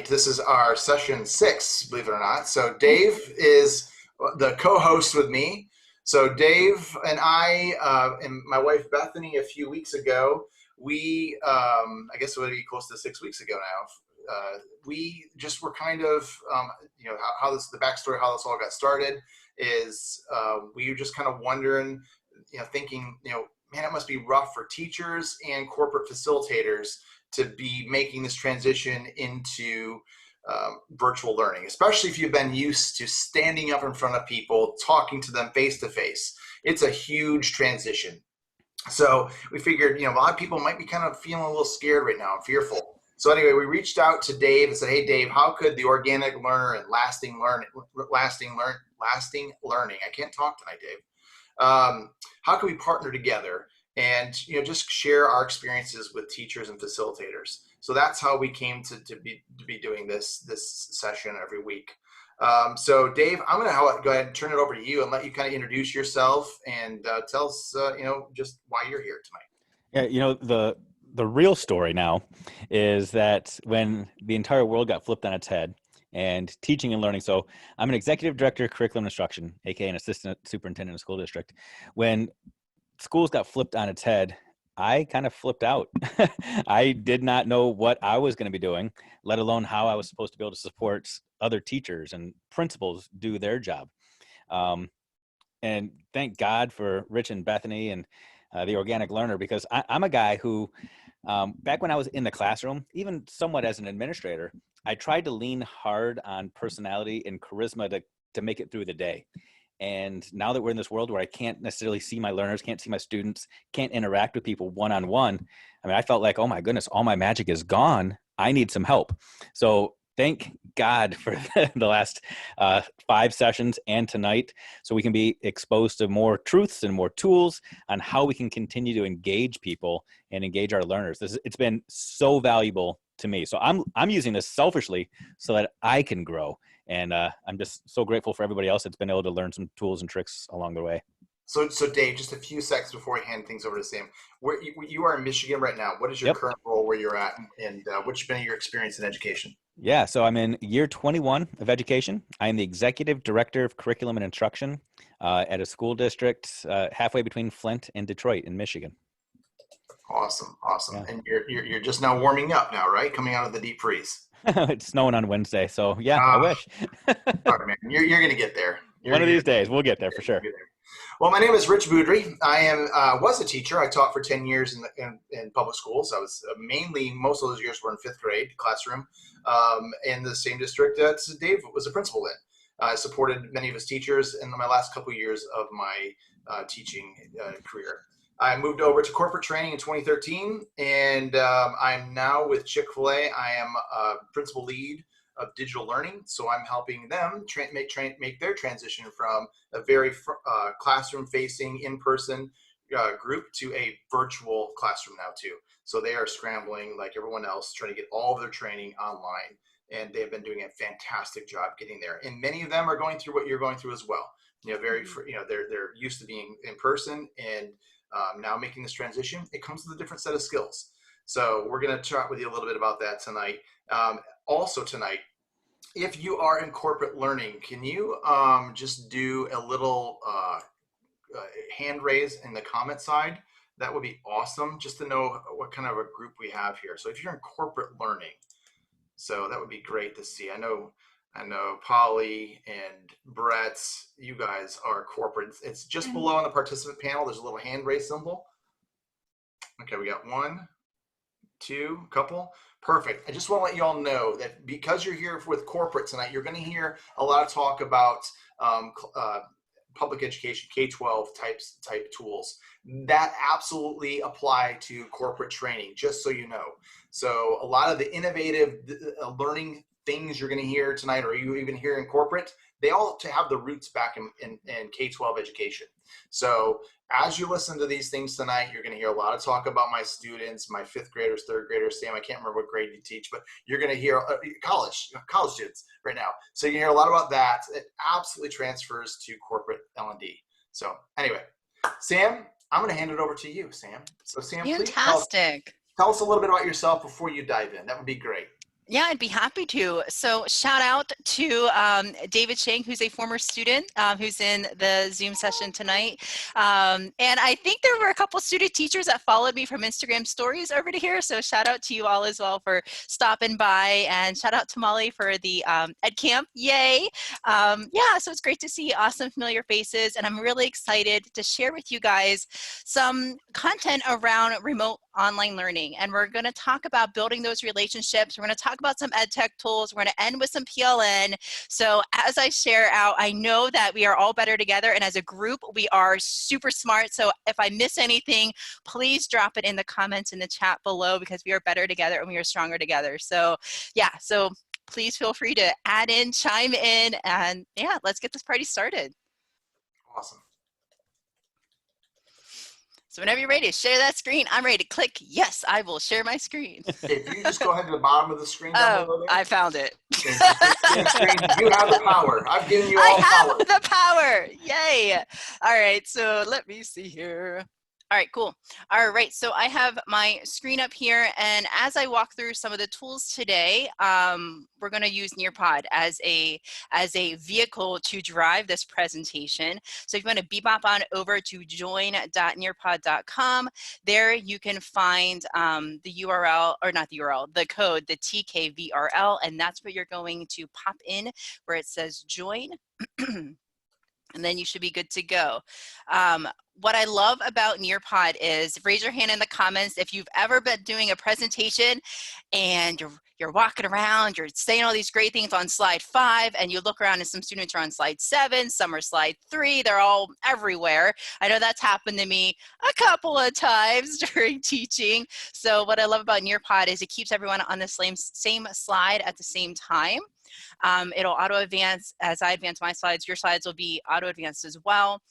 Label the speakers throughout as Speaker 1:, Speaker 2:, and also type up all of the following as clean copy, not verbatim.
Speaker 1: This is our session 6, believe it or not. So Dave is the co-host with me. So Dave and I and my wife Bethany a few weeks ago, I guess it would be close to 6 weeks ago now. We just were kind of, how the backstory, how this all got started is we were just kind of wondering, thinking, man, it must be rough for teachers and corporate facilitators to be making this transition into virtual learning, especially if you've been used to standing up in front of people, talking to them face to face. It's a huge transition. So we figured, a lot of people might be kind of feeling a little scared right now and fearful. So anyway, we reached out to Dave and said, hey, Dave, how could the organic learner and lasting learning, I can't talk tonight, Dave. How can we partner together and just share our experiences with teachers and facilitators? So that's how we came to be doing this session every week. So Dave, I'm going to go ahead and turn it over to you and let you kind of introduce yourself and tell us, just why you're here tonight.
Speaker 2: Yeah, the real story now is that when the entire world got flipped on its head and teaching and learning. So I'm an executive director of curriculum instruction, aka an assistant superintendent in a school district. When schools got flipped on its head, I kind of flipped out. I did not know what I was going to be doing, let alone how I was supposed to be able to support other teachers and principals do their job. And thank God for Rich and Bethany and the organic learner, because I'm a guy who, back when I was in the classroom, even somewhat as an administrator, I tried to lean hard on personality and charisma to make it through the day. And now that we're in this world where I can't necessarily see my learners, can't see my students, can't interact with people one-on-one, I felt like, oh my goodness, all my magic is gone. I need some help. So thank God for the last 5 sessions and tonight, so we can be exposed to more truths and more tools on how we can continue to engage people and engage our learners. It's been so valuable to me. So I'm using this selfishly so that I can grow. And I'm just so grateful for everybody else that's been able to learn some tools and tricks along the way.
Speaker 1: So Dave, just a few seconds before we hand things over to Sam, where you are in Michigan right now. What is your current role where you're at, and what's been your experience in education?
Speaker 2: Yeah, so I'm in year 21 of education. I am the executive director of curriculum and instruction at a school district halfway between Flint and Detroit in Michigan.
Speaker 1: Awesome.
Speaker 2: Yeah.
Speaker 1: And you're just now warming up now, right? Coming out of the deep freeze.
Speaker 2: It's snowing on Wednesday, so yeah, I wish.
Speaker 1: All right, man. You're going to get there.
Speaker 2: One of these days, we'll get there for sure.
Speaker 1: Well, my name is Rich Boudry. I was a teacher. I taught for 10 years in public schools. I was most of those years were in 5th grade classroom in the same district that Dave was a principal in. I supported many of his teachers in my last couple of years of my teaching career. I moved over to corporate training in 2013, and I'm now with Chick-fil-A. I am a principal lead of digital learning, so I'm helping them make their transition from a very classroom-facing, in-person group to a virtual classroom now too. So they are scrambling like everyone else, trying to get all of their training online, and they've been doing a fantastic job getting there. And many of them are going through what you're going through as well. They're used to being in person, and now making this transition, it comes with a different set of skills. So we're going to chat with you a little bit about that tonight. Also tonight, if you are in corporate learning, can you just do a little hand raise in the comment side? That would be awesome, just to know what kind of a group we have here. So if you're in corporate learning, so that would be great to see. I know Polly and Brett, you guys are corporate. It's just below on the participant panel. There's a little hand raise symbol. Okay, we got 1, 2, couple. Perfect. I just want to let you all know that because you're here with corporate tonight, you're going to hear a lot of talk about public education, K-12 type tools that absolutely apply to corporate training, just so you know. So a lot of the innovative learning things you're going to hear tonight, or you even hear in corporate, they all have the roots back in K-12 education. So as you listen to these things tonight, you're going to hear a lot of talk about my students, my 5th graders, 3rd graders. Sam, I can't remember what grade you teach, but you're going to hear college students right now. So you hear a lot about that. It absolutely transfers to corporate L&D. So anyway, Sam, I'm going to hand it over to you, Sam. So Sam,
Speaker 3: fantastic.
Speaker 1: Please tell us a little bit about yourself before you dive in. That would be great.
Speaker 3: Yeah, I'd be happy to. So shout out to David Chang, who's a former student who's in the Zoom session tonight. And I think there were a couple student teachers that followed me from Instagram stories over to here. So shout out to you all as well for stopping by, and shout out to Molly for the Ed Camp. Yay. Yeah, so it's great to see awesome familiar faces. And I'm really excited to share with you guys some content around remote online learning. And we're going to talk about building those relationships. We're going to talk about some ed tech tools. We're going to end with some PLN. So as I share out, I know that we are all better together. And as a group, we are super smart. So if I miss anything, please drop it in the comments in the chat below, because we are better together and we are stronger together. So yeah, so please feel free to add in, chime in, and yeah, let's get this party started.
Speaker 1: Awesome.
Speaker 3: So whenever you're ready to share that screen, I'm ready to click yes, I will share my screen.
Speaker 1: If you just go ahead to the bottom of the screen down
Speaker 3: Oh,
Speaker 1: below there,
Speaker 3: I found it.
Speaker 1: and just click share screen, you have the power. I've given you all
Speaker 3: I have
Speaker 1: power.
Speaker 3: the power. Yay. All right, so let me see here. All right, cool. All right, so I have my screen up here, and as I walk through some of the tools today, we're going to use Nearpod as a vehicle to drive this presentation. So if you want to bebop on over to join.nearpod.com, there you can find the URL, or not the URL, the code, the TKVRL, and that's what you're going to pop in where it says join. And then you should be good to go. What I love about Nearpod is, raise your hand in the comments if you've ever been doing a presentation and you're walking around, you're saying all these great things on slide 5, and you look around and some students are on slide 7, some are slide 3, they're all everywhere. I know that's happened to me a couple of times during teaching. So what I love about Nearpod is it keeps everyone on the same slide at the same time. It'll auto advance as I advance my slides. Your slides will be auto advanced as well.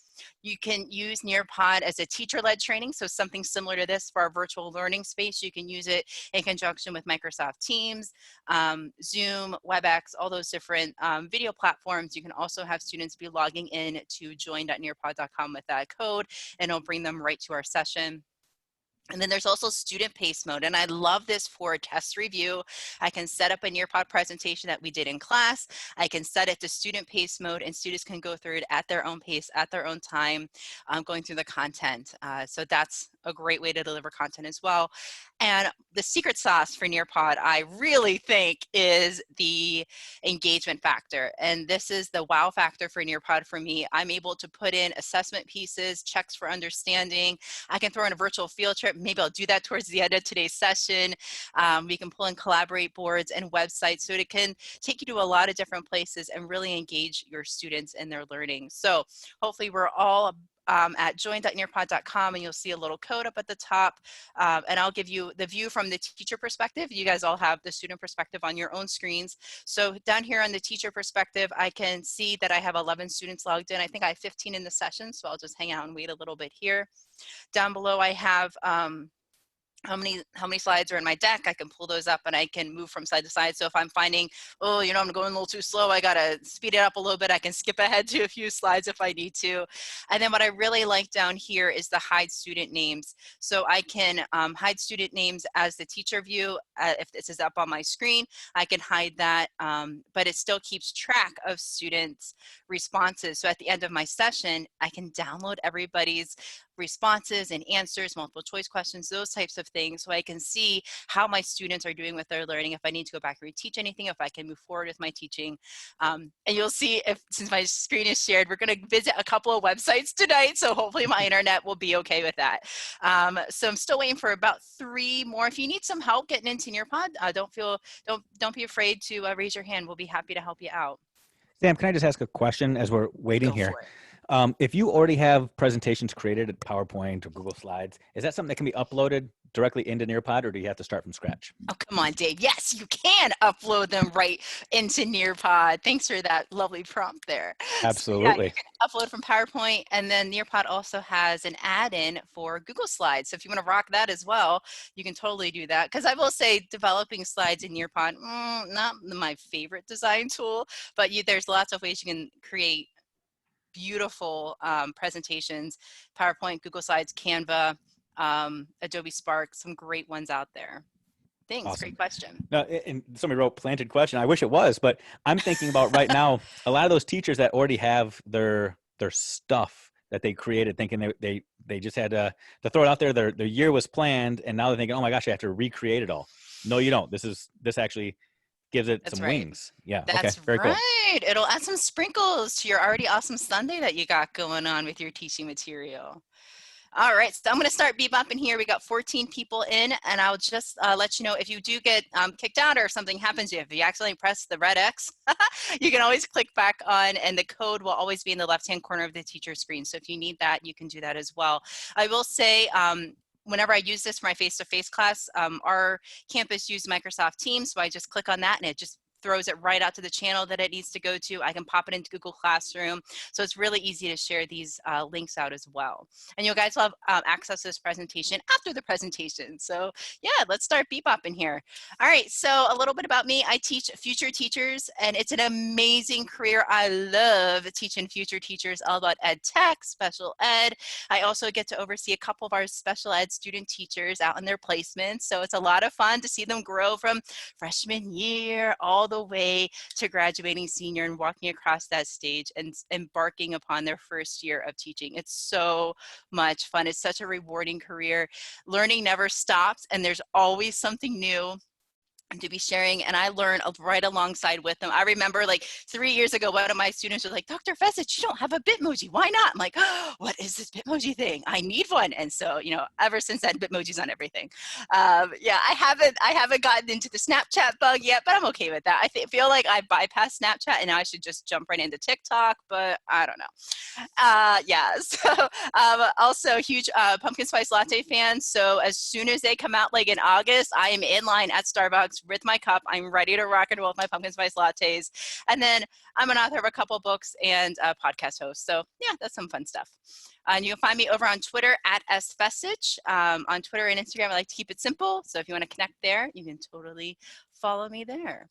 Speaker 3: You can use Nearpod as a teacher-led training, so something similar to this for our virtual learning space. You can use it in conjunction with Microsoft Teams, Zoom, WebEx, all those different video platforms. You can also have students be logging in to join.nearpod.com with that code, and it'll bring them right to our session. And then there's also student pace mode, and I love this for a test review. I can set up a Nearpod presentation that we did in class. I can set it to student pace mode, and students can go through it at their own pace, at their own time, going through the content. So that's a great way to deliver content as well. And the secret sauce for Nearpod, I really think, is the engagement factor. And this is the wow factor for Nearpod for me. I'm able to put in assessment pieces, checks for understanding. I can throw in a virtual field trip. Maybe I'll do that towards the end of today's session. We can pull in collaborate boards and websites, so it can take you to a lot of different places and really engage your students in their learning. So hopefully we're all at join.nearpod.com, and you'll see a little code up at the top, and I'll give you the view from the teacher perspective. You guys all have the student perspective on your own screens. So down here on the teacher perspective, I can see that I have 11 students logged in. I think I have 15 in the session, so I'll just hang out and wait a little bit here. Down below, I have how many slides are in my deck. I can pull those up and I can move from side to side. So if I'm finding, oh, you know, I'm going a little too slow, I gotta speed it up a little bit, I can skip ahead to a few slides if I need to. And then what I really like down here is the hide student names. So I can hide student names as the teacher view. If this is up on my screen, I can hide that, but it still keeps track of students' responses. So at the end of my session, I can download everybody's responses and answers, multiple choice questions, those types of things, so I can see how my students are doing with their learning, if I need to go back and reteach anything, if I can move forward with my teaching. And you'll see, if since my screen is shared, we're going to visit a couple of websites tonight, so hopefully my internet will be okay with that. So I'm still waiting for about 3 more. If you need some help getting into Nearpod, don't be afraid to raise your hand. We'll be happy to help you out.
Speaker 2: Sam, can I just ask a question as we're waiting
Speaker 3: Go
Speaker 2: here?
Speaker 3: for it.
Speaker 2: If you already have presentations created at PowerPoint or Google Slides, is that something that can be uploaded directly into Nearpod, or do you have to start from scratch?
Speaker 3: Oh, come on, Dave. Yes, you can upload them right into Nearpod. Thanks for that lovely prompt there. So yeah, you
Speaker 2: Absolutely.
Speaker 3: can upload from PowerPoint, and then Nearpod also has an add-in for Google Slides. So if you want to rock that as well, you can totally do that. Because I will say, developing slides in Nearpod, not my favorite design tool, but there's lots of ways you can create beautiful presentations. PowerPoint, Google Slides, Canva, Adobe Spark, some great ones out there. Thanks.
Speaker 2: Awesome.
Speaker 3: Great question.
Speaker 2: Now, and somebody wrote planted question. I wish it was, but I'm thinking about right now, a lot of those teachers that already have their stuff that they created, thinking they just had to throw it out there. Their year was planned, and now they're thinking, oh my gosh, I have to recreate it all. No, you don't. This actually gives it
Speaker 3: That's
Speaker 2: some
Speaker 3: right.
Speaker 2: wings. Yeah. Okay.
Speaker 3: That's
Speaker 2: Very cool.
Speaker 3: right. It'll add some sprinkles to your already awesome Sunday that you got going on with your teaching material. All right, so I'm going to start bebopping here. We got 14 people in, and I'll just let you know if you do get kicked out or if something happens, if you accidentally press the red X, you can always click back on, and the code will always be in the left-hand corner of the teacher screen. So if you need that, you can do that as well. I will say, whenever I use this for my face-to-face class, our campus used Microsoft Teams, so I just click on that, and it just throws it right out to the channel that it needs to go to. I can pop it into Google Classroom. So it's really easy to share these links out as well. And you guys will have access to this presentation after the presentation. So yeah, let's start bebopping here. All right, so a little bit about me. I teach future teachers, and it's an amazing career. I love teaching future teachers all about ed tech, special ed. I also get to oversee a couple of our special ed student teachers out in their placements. So it's a lot of fun to see them grow from freshman year all the way to graduating senior and walking across that stage and embarking upon their first year of teaching. It's so much fun. It's such a rewarding career. Learning never stops, and there's always something new to be sharing, and I learn right alongside with them. I remember like 3 years ago, one of my students was like, Dr. Fecich, you don't have a Bitmoji. Why not? I'm like, oh, what is this Bitmoji thing? I need one. And so, you know, ever since then, Bitmoji's on everything. Yeah, I haven't gotten into the Snapchat bug yet, but I'm okay with that. I feel like I bypassed Snapchat and now I should just jump right into TikTok, but I don't know. Yeah, so also huge pumpkin spice latte fan. So as soon as they come out, like in August, I am in line at Starbucks with my cup. I'm ready to rock and roll with my pumpkin spice lattes. And then I'm an author of a couple books and a podcast host. So yeah, that's some fun stuff. And you can find me over on Twitter at @sfecich. On Twitter and Instagram, I like to keep it simple. So if you want to connect there, you can totally follow me there.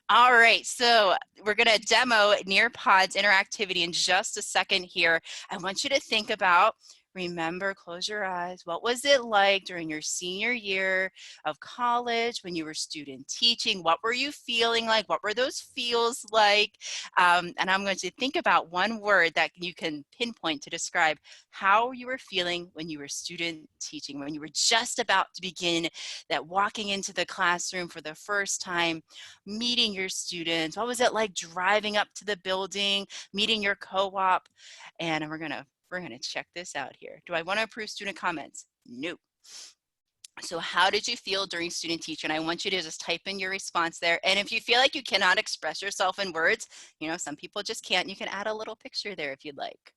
Speaker 3: All right, so we're going to demo Nearpod's interactivity in just a second here. I want you to think about, remember, close your eyes. What was it like during your senior year of college when you were student teaching? What were you feeling like? What were those feels like? And I'm going to think about one word that you can pinpoint to describe how you were feeling when you were student teaching, when you were just about to begin that walking into the classroom for the first time, meeting your students. What was it like driving up to the building, meeting your co-op? And we're gonna check this out here. Do I want to approve student comments? No. So how did you feel during student teaching? I want you to just type in your response there. And if you feel like you cannot express yourself in words, you know, some people just can't, you can add a little picture there if you'd like.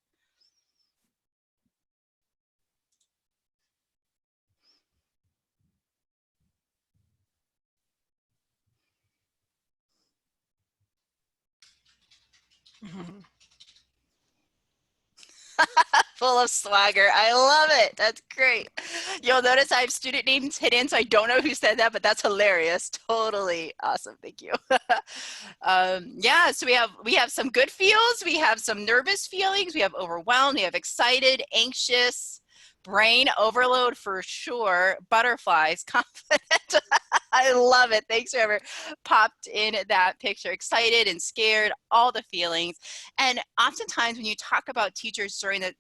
Speaker 3: Full of swagger. I love it. That's great. You'll notice I have student names hidden, so I don't know who said that, but that's hilarious. Totally awesome. Thank you. Yeah, so we have some good feels. We have some nervous feelings. We have overwhelmed. We have excited, anxious, brain overload for sure, butterflies, confident. I love it. Thanks for ever popped in that picture. Excited and scared, all the feelings. And oftentimes when you talk about teachers during the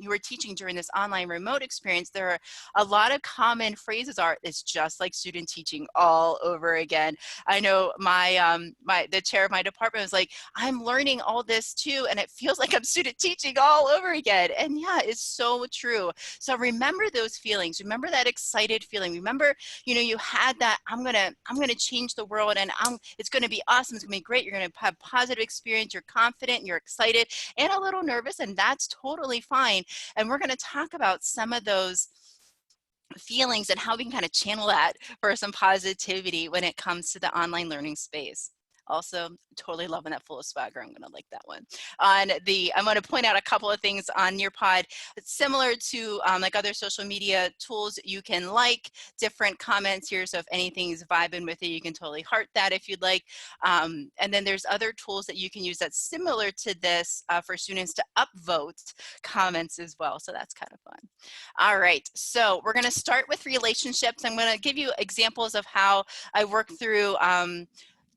Speaker 3: you were teaching during this online remote experience, there are a lot of common phrases it's just like student teaching all over again. I know the chair of my department was like, I'm learning all this too, and it feels like I'm student teaching all over again. And yeah, it's so true. So remember those feelings. Remember that excited feeling. Remember, you know, you had that, I'm gonna change the world, and it's gonna be awesome. It's gonna be great. You're gonna have positive experience. You're confident, you're excited, and a little nervous, and that's totally fine. And we're gonna talk about some of those feelings and how we can kind of channel that for some positivity when it comes to the online learning space. Also, totally loving that full of swagger. I'm going to like that one. I'm going to point out a couple of things on Nearpod. It's similar to like other social media tools. You can like different comments here. So if anything's vibing with it, you can totally heart that if you'd like. And then there's other tools that you can use that's similar to this for students to upvote comments as well. So that's kind of fun. All right, so we're going to start with relationships. I'm going to give you examples of how I work through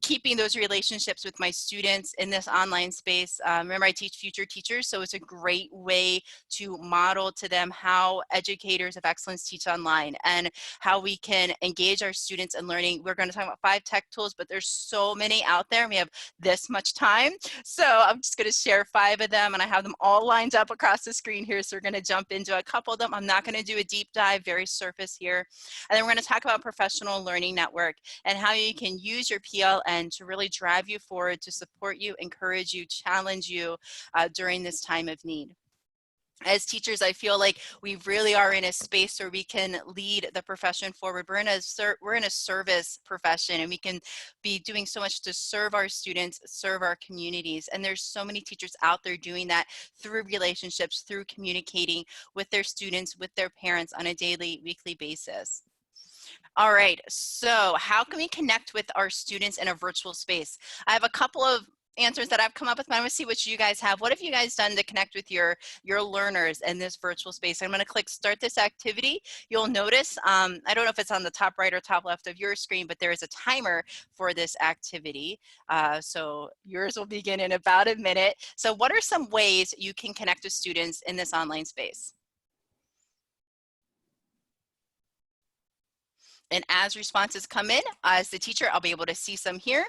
Speaker 3: keeping those relationships with my students in this online space. Remember, I teach future teachers, so it's a great way to model to them how educators of excellence teach online and how we can engage our students in learning. We're going to talk about 5 tech tools, but there's so many out there, and we have this much time. So I'm just going to share 5 of them, and I have them all lined up across the screen here. So we're going to jump into a couple of them. I'm not going to do a deep dive, very surface here. And then we're going to talk about professional learning network and how you can use your PLN to really drive you forward, to support you, encourage you, challenge you during this time of need. As teachers, I feel like we really are in a space where we can lead the profession forward. We're in a service profession, and we can be doing so much to serve our students, serve our communities. And there's so many teachers out there doing that through relationships, through communicating with their students, with their parents on a daily, weekly basis. All right, so how can we connect with our students in a virtual space? I have a couple of answers that I've come up with, but I'm gonna see what you guys have. What have you guys done to connect with your learners in this virtual space? I'm gonna click start this activity. You'll notice, I don't know if it's on the top right or top left of your screen, but there is a timer for this activity. So yours will begin in about a minute. So what are some ways you can connect with students in this online space? And as responses come in, as the teacher, I'll be able to see some here.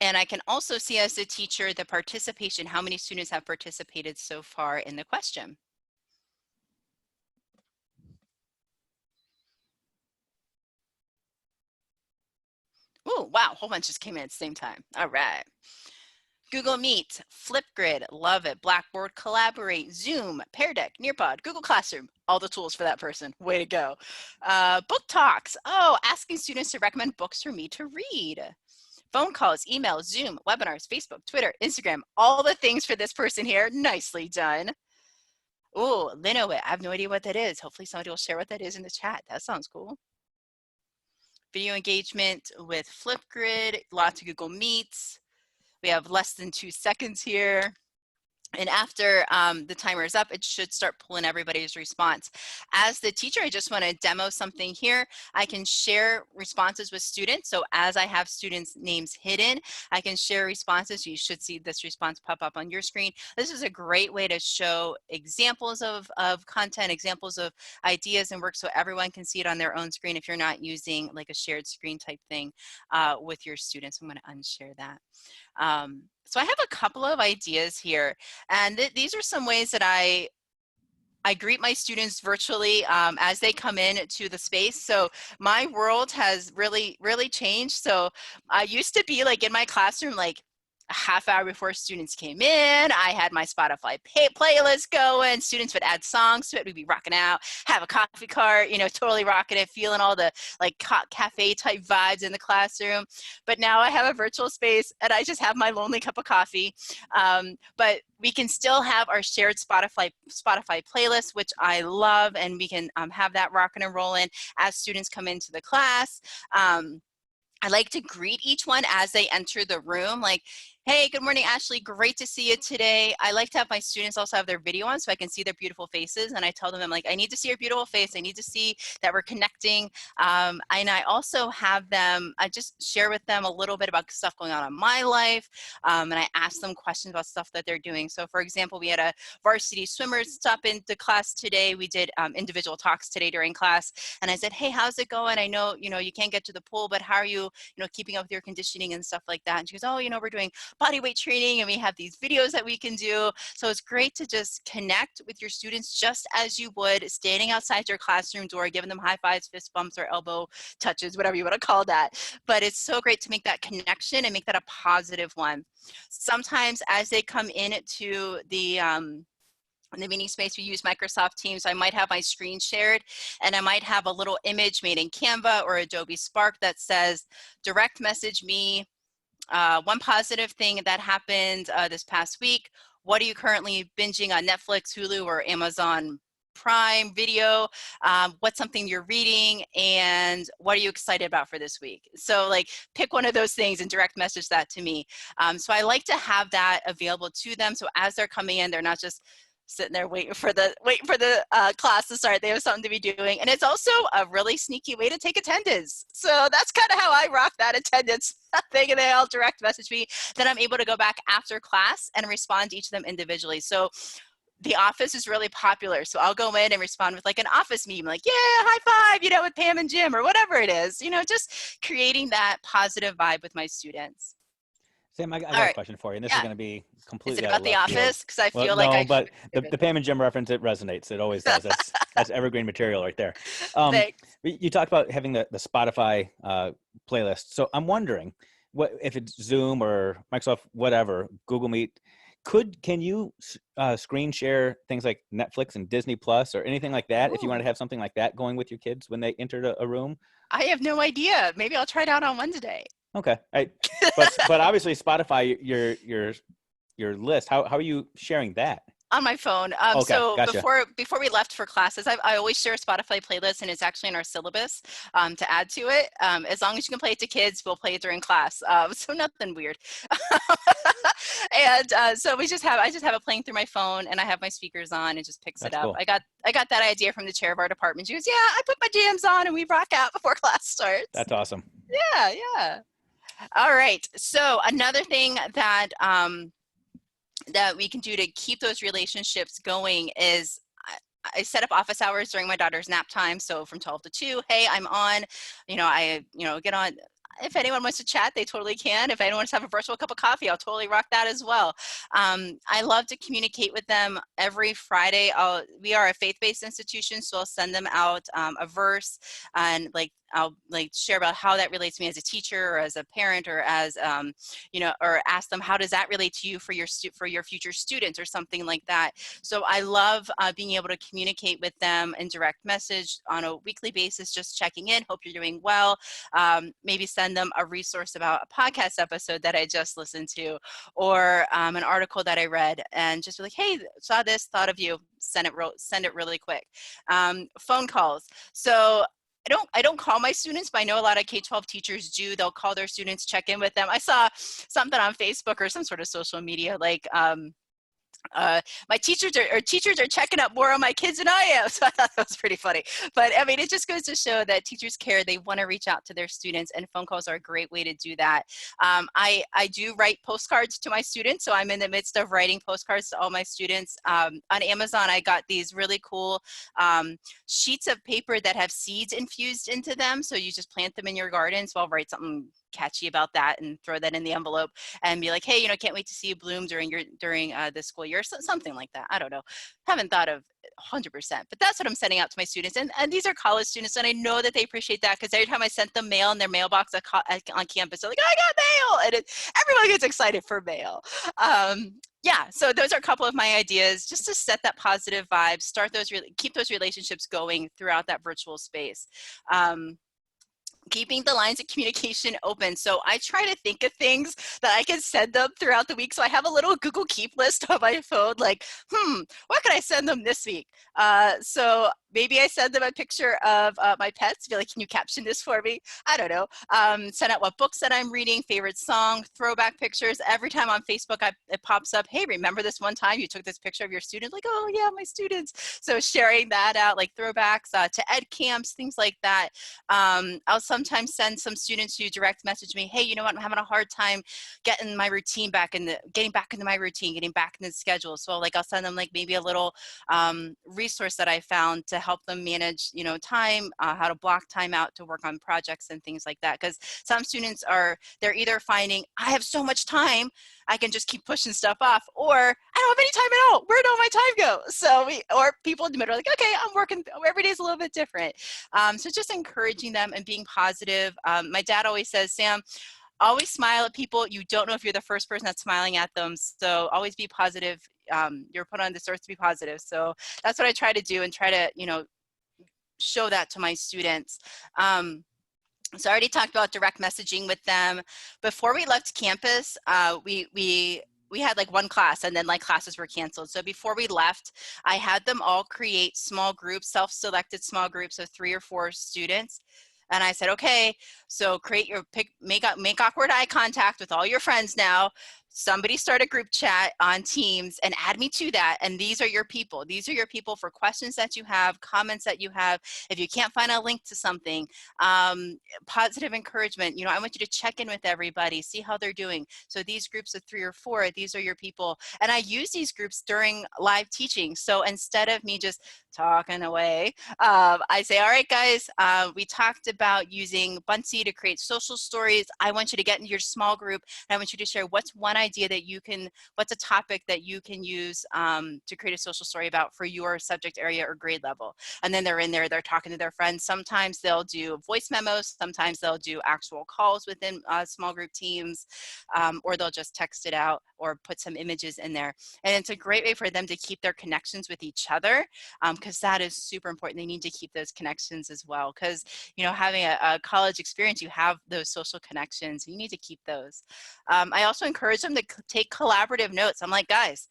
Speaker 3: And I can also see as the teacher the participation, how many students have participated so far in the question. Oh, wow, a whole bunch just came in at the same time. All right. Google Meet, Flipgrid, love it. Blackboard, Collaborate, Zoom, Pear Deck, Nearpod, Google Classroom, all the tools for that person. Way to go. Book Talks, oh, asking students to recommend books for me to read. Phone calls, emails, Zoom, webinars, Facebook, Twitter, Instagram, all the things for this person here. Nicely done. Oh, Linowit, I have no idea what that is. Hopefully somebody will share what that is in the chat. That sounds cool. Video engagement with Flipgrid, lots of Google Meets. We have less than 2 seconds here. And after the timer is up, it should start pulling everybody's response. As the teacher, I just want to demo something here. I can share responses with students. So as I have students' names hidden, I can share responses. You should see this response pop up on your screen. This is a great way to show examples of content, examples of ideas and work, so everyone can see it on their own screen if you're not using like a shared screen type thing with your students. I'm going to unshare that. So I have a couple of ideas here, and these are some ways that I greet my students virtually as they come in to the space. So my world has really changed. So I used to be like in my classroom, like a half hour before students came in, I had my Spotify playlist going. Students would add songs to it. We'd be rocking out, have a coffee cart, you know, totally rocking it, feeling all the like cafe type vibes in the classroom. But now I have a virtual space and I just have my lonely cup of coffee. But we can still have our shared Spotify playlist, which I love, and we can have that rocking and rolling as students come into the class. I like to greet each one as they enter the room, like, hey, good morning, Ashley. Great to see you today. I like to have my students also have their video on so I can see their beautiful faces. And I tell them, I'm like, I need to see your beautiful face. I need to see that we're connecting. And I also have them, I just share with them a little bit about stuff going on in my life. And I ask them questions about stuff that they're doing. So for example, we had a varsity swimmers stop into class today. We did individual talks today during class. And I said, hey, how's it going? I know, you know, you can't get to the pool, but how are you, keeping up with your conditioning and stuff like that? And she goes, oh, we're doing body weight training and we have these videos that we can do. So it's great to just connect with your students just as you would standing outside your classroom door, giving them high fives, fist bumps, or elbow touches, whatever you want to call that. But it's so great to make that connection and make that a positive one. Sometimes as they come into in the meeting space, we use Microsoft Teams. So I might have my screen shared, and I might have a little image made in Canva or Adobe Spark that says, direct message me one positive thing that happened this past week. What are you currently binging on Netflix, Hulu, or Amazon Prime Video? What's something you're reading, and what are you excited about for this week? So like pick one of those things and direct message that to me. So I like to have that available to them. So as they're coming in, they're not just sitting there waiting for the class to start. They have something to be doing. And it's also a really sneaky way to take attendance. So that's kind of how I rock that attendance thing, and they all direct message me. Then I'm able to go back after class and respond to each of them individually. So the office is really popular. So I'll go in and respond with like an office meme, like, yeah, high five, with Pam and Jim or whatever it is, just creating that positive vibe with my students.
Speaker 2: Sam, I got
Speaker 3: All
Speaker 2: a
Speaker 3: right.
Speaker 2: question for you, and this
Speaker 3: Yeah.
Speaker 2: is going to be completely
Speaker 3: Is it
Speaker 2: out of
Speaker 3: about the
Speaker 2: left field.
Speaker 3: office? Because I
Speaker 2: Well,
Speaker 3: feel
Speaker 2: no,
Speaker 3: like
Speaker 2: but the Pam and Jim reference, it resonates. It always does. That's evergreen material right there.
Speaker 3: Thanks.
Speaker 2: You talked about having the Spotify playlist. So I'm wondering, what if it's Zoom or Microsoft, whatever, Google Meet, can you screen share things like Netflix and Disney Plus or anything like that?
Speaker 3: Ooh.
Speaker 2: If you want to have something like that going with your kids when they entered a room?
Speaker 3: I have no idea. Maybe I'll try it out on Wednesday.
Speaker 2: Okay. But obviously Spotify, your list, how are you sharing that?
Speaker 3: On my phone.
Speaker 2: Okay,
Speaker 3: So
Speaker 2: gotcha.
Speaker 3: before we left for classes, I always share a Spotify playlist, and it's actually in our syllabus to add to it. As long as you can play it to kids, we'll play it during class. So nothing weird. And so I just have it playing through my phone, and I have my speakers on. It just picks
Speaker 2: That's
Speaker 3: it up.
Speaker 2: cool.
Speaker 3: I got that idea from the chair of our department. She goes, "Yeah, I put my jams on, and we rock out before class starts."
Speaker 2: That's awesome.
Speaker 3: Yeah. All right. So another thing that that we can do to keep those relationships going is I set up office hours during my daughter's nap time. So from 12 to 2, hey, I'm on, I get on. If anyone wants to chat, they totally can. If anyone wants to have a virtual cup of coffee, I'll totally rock that as well. I love to communicate with them every Friday. We are a faith-based institution, so I'll send them out a verse, and I'll share about how that relates to me as a teacher or as a parent or as or ask them, how does that relate to you for your future students or something like that. So I love being able to communicate with them in direct message on a weekly basis, just checking in, hope you're doing well. Maybe send them a resource about a podcast episode that I just listened to, or an article that I read, and just be like, hey, saw this, thought of you, send it really quick. Phone calls. So I don't call my students, but I know a lot of K-12 teachers do. They'll call their students, check in with them. I saw something on Facebook or some sort of social media, like my teachers are checking up more on my kids than I am. So I thought that was pretty funny. But I mean, it just goes to show that teachers care. They want to reach out to their students, and phone calls are a great way to do that. I do write postcards to my students. So I'm in the midst of writing postcards to all my students. On Amazon, I got these really cool sheets of paper that have seeds infused into them. So you just plant them in your garden. So I'll write something catchy about that and throw that in the envelope and be like, hey, can't wait to see you bloom during this school year, something like that. I don't know, haven't thought of 100%, but that's what I'm sending out to my students, and these are college students, and I know that they appreciate that, because every time I sent them mail in their mailbox on campus, they're like, I got mail, and everyone gets excited for mail. Yeah, so those are a couple of my ideas, just to set that positive vibe, keep those relationships going throughout that virtual space. Keeping the lines of communication open. So I try to think of things that I can send them throughout the week. So I have a little Google Keep list on my phone, like, what can I send them this week? So maybe I send them a picture of my pets, be like, can you caption this for me? I don't know. Send out what books that I'm reading, favorite song, throwback pictures. Every time on Facebook, it pops up, hey, remember this one time you took this picture of your student? Like, oh yeah, my students. So sharing that out, like throwbacks to ed camps, things like that. I'll sometimes send some students who direct message me, hey, you know what, I'm having a hard time getting my routine getting back into my routine, getting back into the schedule. So like I'll send them like maybe a little resource that I found to help them manage, time, how to block time out to work on projects and things like that. Because some students they're either finding, I have so much time, I can just keep pushing stuff off, or I don't have any time at all. Where'd all my time go? So or people in the middle are like, okay, I'm working, every day's a little bit different. So just encouraging them and being positive. My dad always says, Sam, always smile at people. You don't know if you're the first person that's smiling at them. So always be positive you're put on this earth to be positive. So that's what I try to do, and try to, you know, show that to my students. So I already talked about direct messaging with them. Before we left campus, we had like one class, and then like classes were canceled. So before we left, I had them all create small groups, self-selected small groups of 3 or 4 students. And I said, okay, so make awkward eye contact with all your friends now. Somebody start a group chat on Teams and add me to that. And these are your people. These are your people for questions that you have, comments that you have. If you can't find a link to something, positive encouragement. You know, I want you to check in with everybody, see how they're doing. So these groups of 3 or 4, these are your people. And I use these groups during live teaching. So instead of me just talking away, I say, all right, guys, we talked about using Buncee to create social stories. I want you to get into your small group, and I want you to share what's one idea that you can, what's a topic that you can use to create a social story about for your subject area or grade level. And then they're in there, they're talking to their friends. Sometimes they'll do voice memos, sometimes they'll do actual calls within small group teams, or they'll just text it out or put some images in there. And it's a great way for them to keep their connections with each other, because that is super important. They need to keep those connections as well, because, you know, having a college experience, you have those social connections. You need to keep those. I also encourage them to take collaborative notes. I'm like, guys,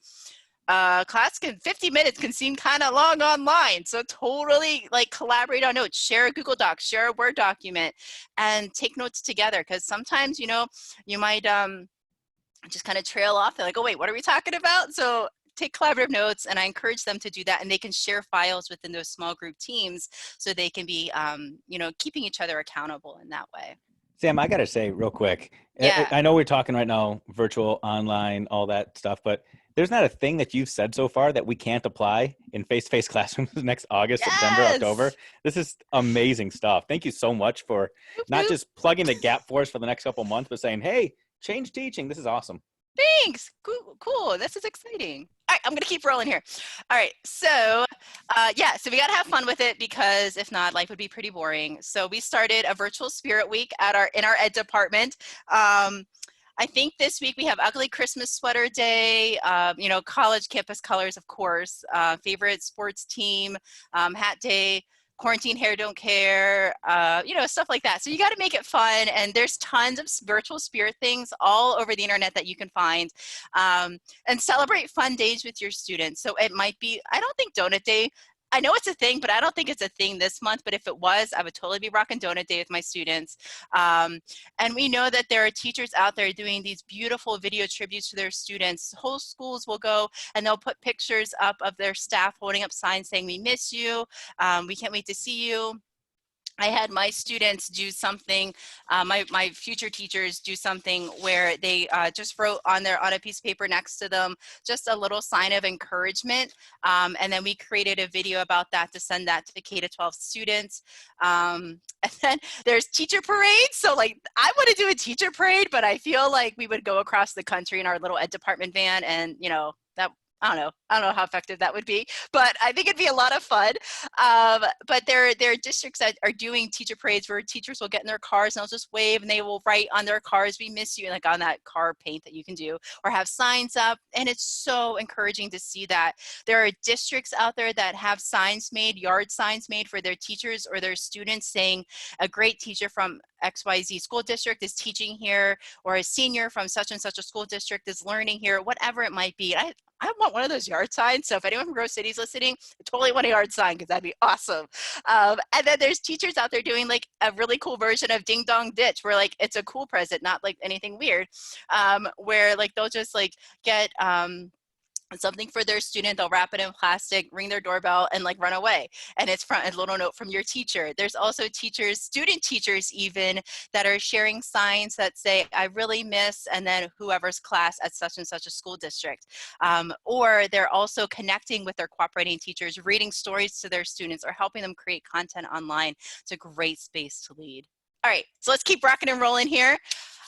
Speaker 3: class 50 minutes can seem kind of long online. So totally like collaborate on notes, share a Google Doc, share a Word document, and take notes together. Because sometimes, you know, you might just kind of trail off. They're like, oh, wait, what are we talking about? So take collaborative notes, and I encourage them to do that. And they can share files within those small group teams, so they can be, you know, keeping each other accountable in that way.
Speaker 2: Sam, I got to say real quick,
Speaker 3: Yeah.
Speaker 2: I know we're talking right now, virtual, online, all that stuff, but there's not a thing that you've said so far that we can't apply in face-to-face classrooms next August, September,
Speaker 3: Yes.
Speaker 2: October. This is amazing stuff. Thank you so much for not just plugging the gap for us for the next couple months, but saying, hey, change teaching. This is awesome.
Speaker 3: Thanks. Cool. This is exciting. All right, I'm gonna keep rolling here. All right, so yeah, so we gotta have fun with it, because if not, life would be pretty boring. So we started a virtual spirit week in our ed department. I think this week we have ugly Christmas sweater day, you know, college campus colors, of course, favorite sports team, hat day, quarantine hair don't care, you know, stuff like that. So you got to make it fun, and there's tons of virtual spirit things all over the internet that you can find, and celebrate fun days with your students. So it might be, I don't think donut day, I know it's a thing, but I don't think it's a thing this month. But if it was, I would totally be rocking donut day with my students. And we know that there are teachers out there doing these beautiful video tributes to their students. Whole schools will go and they'll put pictures up of their staff holding up signs saying, we miss you. We can't wait to see you. I had my students do something, my future teachers do something where they just wrote on a piece of paper next to them, just a little sign of encouragement. And then we created a video about that to send that to K-12 students. And then there's teacher parades. So like, I want to do a teacher parade, but I feel like we would go across the country in our little ed department van, and you know, that, I don't know how effective that would be, but I think it'd be a lot of fun. But there are districts that are doing teacher parades where teachers will get in their cars and they'll just wave, and they will write on their cars, we miss you, like on that car paint that you can do, or have signs up. And it's so encouraging to see that. There are districts out there that have signs made, yard signs made for their teachers or their students, saying a great teacher from XYZ school district is teaching here, or a senior from such and such a school district is learning here, whatever it might be. I want one of those yard signs. So if anyone from Grove City is listening, I totally want a yard sign, because that'd be awesome. And then there's teachers out there doing like a really cool version of Ding Dong Ditch, where like it's a cool present, not like anything weird, where like they'll just like get something for their student, they'll wrap it in plastic, ring their doorbell, and like run away. And it's from a little note from your teacher. There's also teachers, student teachers even, that are sharing signs that say, I really miss, and then whoever's class at such and such a school district. Or they're also connecting with their cooperating teachers, reading stories to their students, or helping them create content online. It's a great space to lead. All right, so let's keep rocking and rolling here.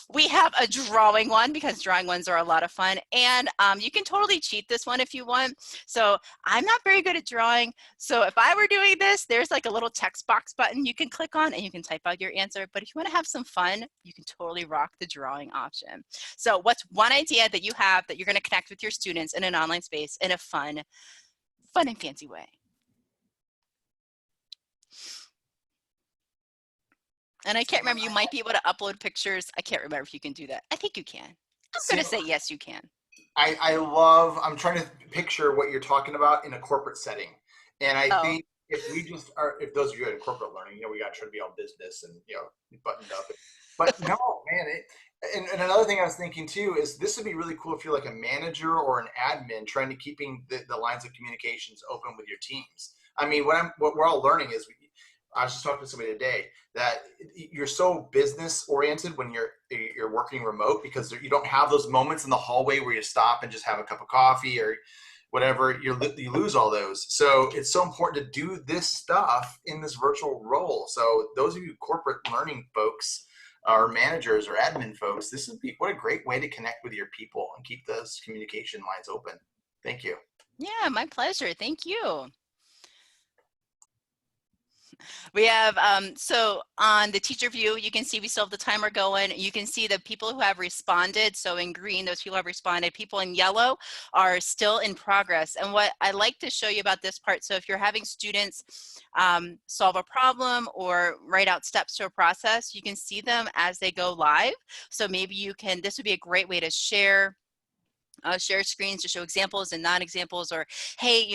Speaker 3: We have a drawing one because drawing ones are a lot of fun. And you can totally cheat this one if you want. So I'm not very good at drawing. So if I were doing this, there's like a little text box button you can click on and you can type out your answer. But if you want to have some fun, you can totally rock the drawing option. So what's one idea that you have that you're going to connect with your students in an online space in a fun and fancy way? And I can't remember, you might be able to upload pictures. I can't remember if you can do that. I think you can. I'm going to say yes, you can.
Speaker 1: I'm trying to picture what you're talking about in a corporate setting. And I think if those of you in corporate learning, we got to try to be all business and, buttoned up. But no, man. And another thing I was thinking too is this would be really cool if you're like a manager or an admin trying to keeping the lines of communications open with your teams. I mean, what we're all learning is I was just talking to somebody today that you're so business oriented when you're working remote because you don't have those moments in the hallway where you stop and just have a cup of coffee or whatever. You lose all those. So it's so important to do this stuff in this virtual role. So those of you corporate learning folks or managers or admin folks, this would be what a great way to connect with your people and keep those communication lines open. Thank you.
Speaker 3: Yeah, my pleasure. Thank you. We have, so on the teacher view, you can see we still have the timer going. You can see the people who have responded. So in green, those people have responded. People in yellow are still in progress. And what I like to show you about this part, so if you're having students solve a problem or write out steps to a process, you can see them as they go live. So maybe you can, this would be a great way to share screens to show examples and non-examples, or hey,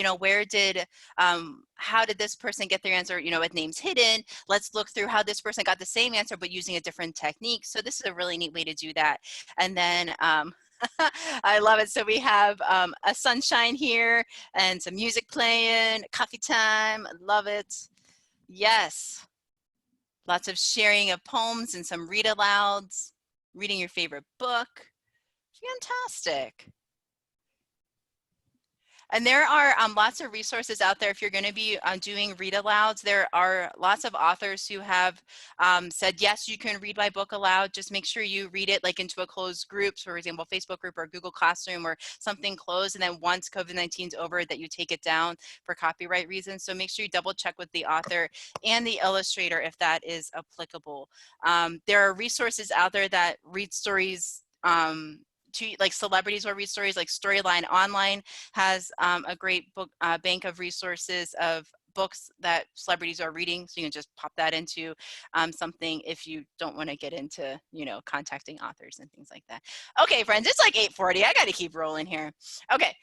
Speaker 3: how did this person get their answer, with names hidden? Let's look through how this person got the same answer but using a different technique. So this is a really neat way to do that. And then I love it. So we have a sunshine here and some music playing, coffee time. I love it. Yes. Lots of sharing of poems and some read alouds, reading your favorite book. Fantastic. And there are lots of resources out there if you're going to be doing read alouds. There are lots of authors who have said, yes, you can read my book aloud. Just make sure you read it like into a closed group, for example, Facebook group or Google Classroom or something closed. And then once COVID-19 is over, that you take it down for copyright reasons. So make sure you double check with the author and the illustrator if that is applicable. There are resources out there that read stories like celebrities will read stories, like Storyline Online has a great book bank of resources of books that celebrities are reading. So you can just pop that into something if you don't want to get into, contacting authors and things like that. Okay, friends, it's like 8:40. I got to keep rolling here. Okay.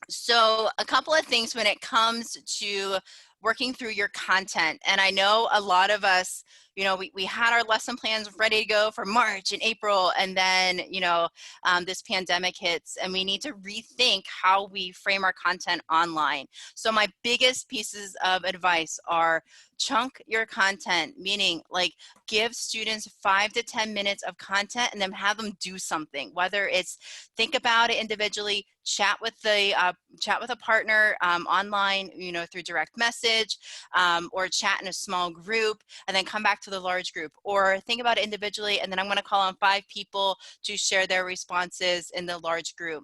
Speaker 3: So a couple of things when it comes to working through your content. And I know a lot of us, we had our lesson plans ready to go for March and April, and then, this pandemic hits and we need to rethink how we frame our content online. So my biggest pieces of advice are chunk your content, meaning like give students 5 to 10 minutes of content and then have them do something, whether it's think about it individually, chat with a partner online, through direct message, or chat in a small group and then come back to the large group, or think about it individually and then I'm going to call on 5 people to share their responses in the large group.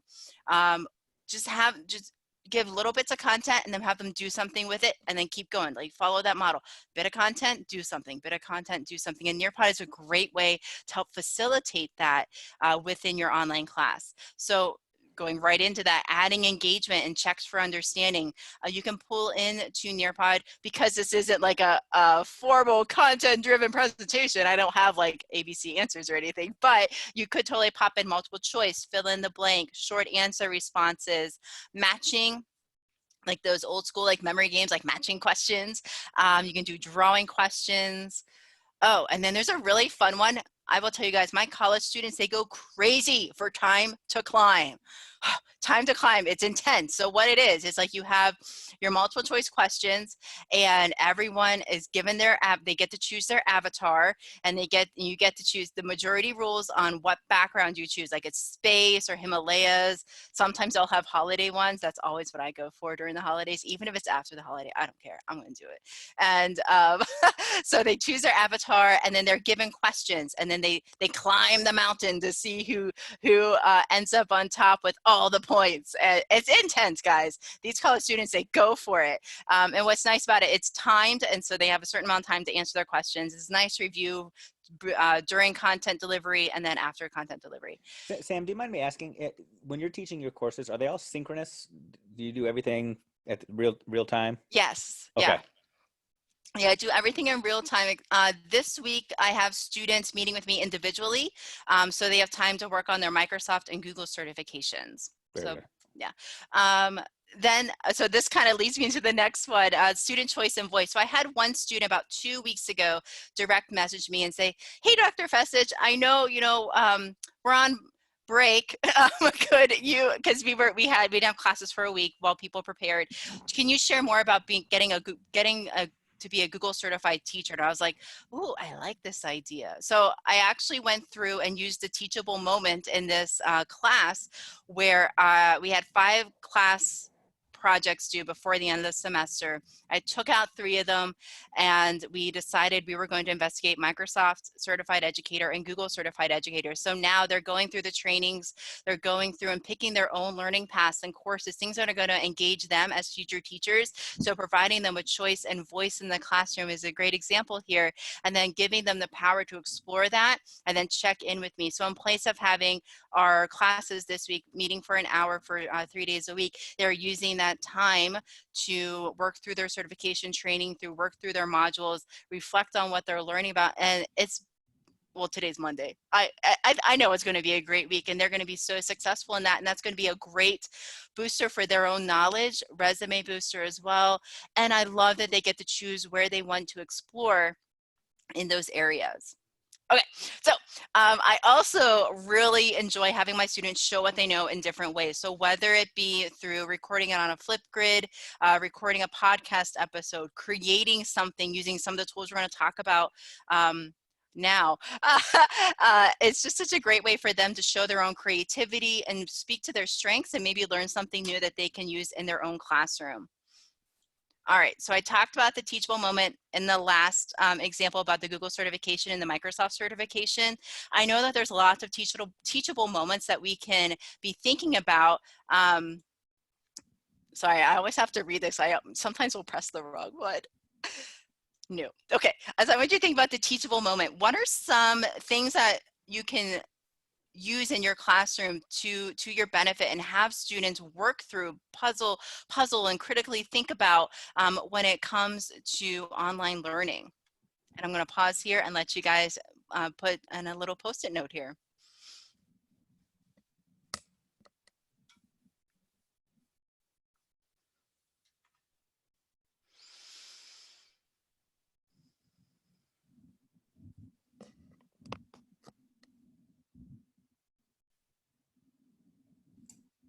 Speaker 3: Just give little bits of content and then have them do something with it and then keep going. Like follow that model. Bit of content, do something. Bit of content, do something. And Nearpod is a great way to help facilitate that within your online class. So going right into that, adding engagement and checks for understanding. You can pull in to Nearpod because this isn't like a formal content-driven presentation. I don't have like ABC answers or anything, but you could totally pop in multiple choice, fill in the blank, short answer responses, matching, like those old school like memory games, like matching questions. You can do drawing questions. Oh, and then there's a really fun one. I will tell you guys, my college students, they go crazy for time to climb. time to climb. It's intense. So what it is like you have your multiple choice questions, and everyone is given their they get to choose their avatar, and you get to choose the majority rules on what background you choose, like it's space or Himalayas. Sometimes they'll have holiday ones. That's always what I go for during the holidays. Even if it's after the holiday, I don't care. I'm going to do it. And so they choose their avatar, and then they're given questions, and then they climb the mountain to see who ends up on top with all the points. It's intense, guys. These college students, they go for it. And what's nice about it, it's timed, and so they have a certain amount of time to answer their questions. It's a nice review during content delivery and then after content delivery.
Speaker 2: Sam, do you mind me asking, when you're teaching your courses, are they all synchronous? Do you do everything at real time?
Speaker 3: Yes.
Speaker 2: Okay.
Speaker 3: Yeah. Yeah, I do everything in real time. This week, I have students meeting with me individually, so they have time to work on their Microsoft and Google certifications.
Speaker 2: Very good.
Speaker 3: Yeah. So this kind of leads me into the next one, student choice and voice. So I had one student about 2 weeks ago direct message me and say, "Hey, Dr. Fecich, I know, we're on break. Could you, because we didn't have classes for a week while people prepared. Can you share more about getting to be a Google certified teacher?" And I was like, "Ooh, I like this idea." So I actually went through and used the teachable moment in this class where we had 5 class projects due before the end of the semester. I took out 3 of them, and we decided we were going to investigate Microsoft Certified Educator and Google Certified Educator. So now they're going through the trainings, they're going through and picking their own learning paths and courses, things that are going to engage them as future teachers. So providing them with choice and voice in the classroom is a great example here, and then giving them the power to explore that and then check in with me. So in place of having our classes this week meeting for an hour for 3 days a week, they're using that time to work through their certification training, work through their modules, reflect on what they're learning about. And today's Monday. I know it's going to be a great week, and they're going to be so successful in that. And that's going to be a great booster for their own knowledge, resume booster as well. And I love that they get to choose where they want to explore in those areas. Okay, so I also really enjoy having my students show what they know in different ways. So whether it be through recording it on a Flipgrid, recording a podcast episode, creating something using some of the tools we're going to talk about now, it's just such a great way for them to show their own creativity and speak to their strengths and maybe learn something new that they can use in their own classroom. All right, so I talked about the teachable moment in the last example about the Google certification and the Microsoft certification. I know that there's lots of teachable moments that we can be thinking about. Sorry, I always have to read this. I sometimes will press the wrong one. No. Okay, as I want you to think about the teachable moment, what are some things that you can use in your classroom to your benefit and have students work through puzzle and critically think about when it comes to online learning? And I'm going to pause here and let you guys put in a little post-it note here.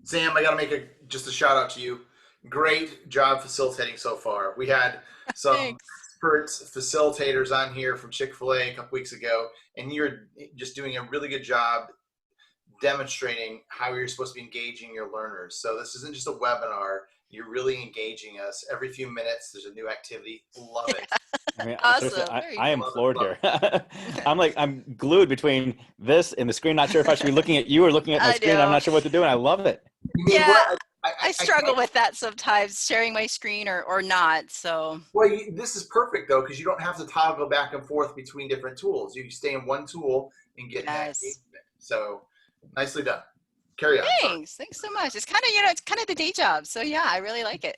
Speaker 1: Sam, I got to make just a shout out to you. Great job facilitating so far. We had some expert facilitators on here from Chick-fil-A a couple weeks ago, and you're just doing a really good job demonstrating how you're supposed to be engaging your learners. So this isn't just a webinar. You're really engaging us. Every few minutes, there's a new activity. Love it.
Speaker 2: I mean,
Speaker 3: Awesome.
Speaker 2: seriously, I am floored here. I'm glued between this and the screen. Not sure if I should be looking at you or looking at my screen. I'm not sure what to do, and I love it.
Speaker 3: Yeah, I struggle with that sometimes, sharing my screen or not. So
Speaker 1: well, this is perfect though, because you don't have to toggle back and forth between different tools. You can stay in one tool and get that engagement. So nicely done. Carry on.
Speaker 3: Thanks so much. It's kind of it's kind of the day job. So yeah, I really like it.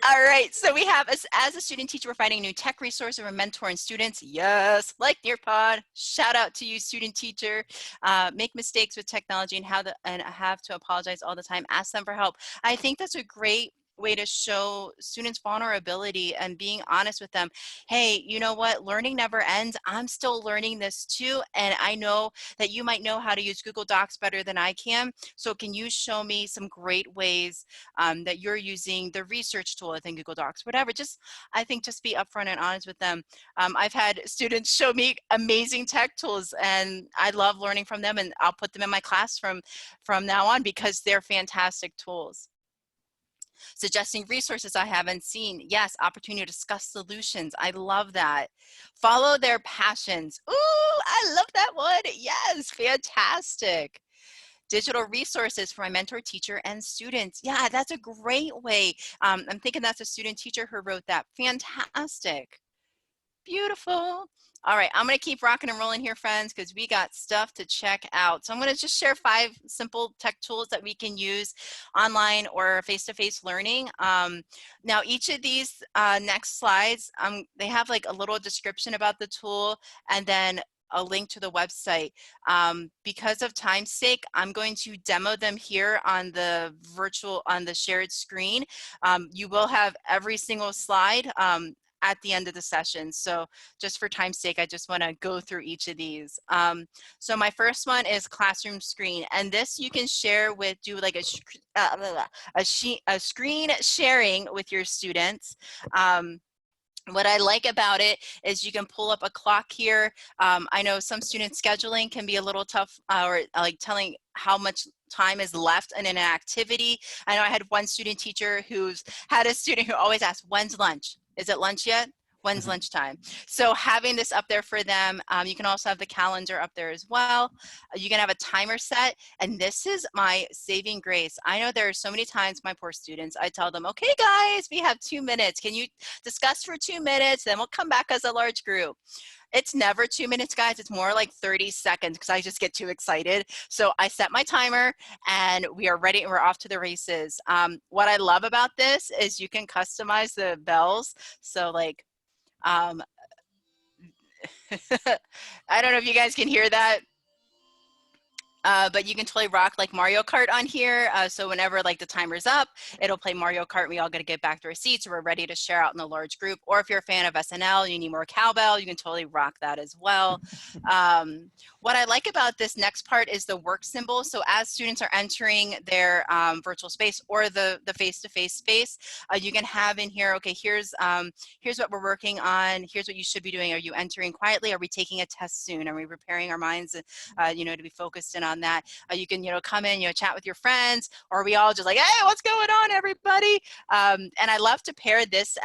Speaker 3: All right, so we have, as a student teacher, we're finding new tech resources for mentoring students. Yes, like Nearpod. Shout out to you, student teacher. Make mistakes with technology and have to apologize all the time. Ask them for help. I think that's a great way to show students vulnerability and being honest with them. Hey, you know what? Learning never ends. I'm still learning this too. And I know that you might know how to use Google Docs better than I can. So can you show me some great ways that you're using the research tool within Google Docs, whatever. Just, I think just be upfront and honest with them. I've had students show me amazing tech tools and I love learning from them, and I'll put them in my class from now on because they're fantastic tools. Suggesting resources I haven't seen. Yes, opportunity to discuss solutions. I love that. Follow their passions. Ooh, I love that one. Yes, fantastic. Digital resources for my mentor, teacher, and students. Yeah, that's a great way. I'm thinking that's a student teacher who wrote that. Fantastic. Beautiful. All right, I'm gonna keep rocking and rolling here, friends, because we got stuff to check out. So I'm gonna just share 5 simple tech tools that we can use online or face-to-face learning. Now, each of these next slides, they have like a little description about the tool and then a link to the website. Because of time's sake, I'm going to demo them here on the shared screen. You will have every single slide at the end of the session. So just for time's sake, I just want to go through each of these. So my first one is classroom screen, and this you can share with, do like a screen sharing with your students. What I like about it is you can pull up a clock here. I know some students scheduling can be a little tough, or like telling how much time is left in an activity. I know I had one student teacher who's had a student who always asks, when's lunch? Is it lunch yet? When's lunchtime? So having this up there for them, you can also have the calendar up there as well. You can have a timer set, and this is my saving grace. I know there are so many times my poor students, I tell them, okay guys, we have 2 minutes. Can you discuss for 2 minutes? Then we'll come back as a large group. It's never 2 minutes, guys. It's more like 30 seconds because I just get too excited. So I set my timer and we are ready and we're off to the races. What I love about this is you can customize the bells. So like, I don't know if you guys can hear that. But you can totally rock like Mario Kart on here. So whenever like the timer's up, it'll play Mario Kart. We all got to get back to our seats. We're ready to share out in the large group. Or if you're a fan of SNL, you need more cowbell, you can totally rock that as well. What I like about this next part is the work symbol. So as students are entering their virtual space or the face-to-face space, you can have in here, okay, here's what we're working on. Here's what you should be doing. Are you entering quietly? Are we taking a test soon? Are we preparing our minds, to be focused in on that? You can, come in, chat with your friends, or are we all just like, hey, what's going on, everybody? And I love to pair this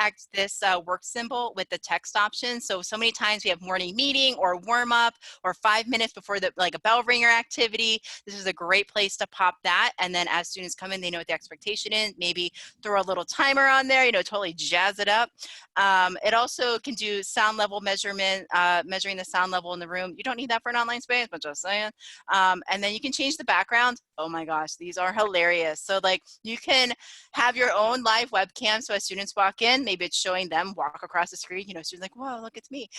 Speaker 3: work symbol with the text option. So many times we have morning meeting or warm up or 5 minutes before a bell ringer activity. This is a great place to pop that. And then as students come in, they know what the expectation is. Maybe throw a little timer on there, totally jazz it up. It also can do sound level measurement, measuring the sound level in the room. You don't need that for an online space, but just saying. And then you can change the background. Oh my gosh, these are hilarious. So like you can have your own live webcam. So as students walk in, maybe it's showing them walk across the screen, students like, whoa, look, it's me.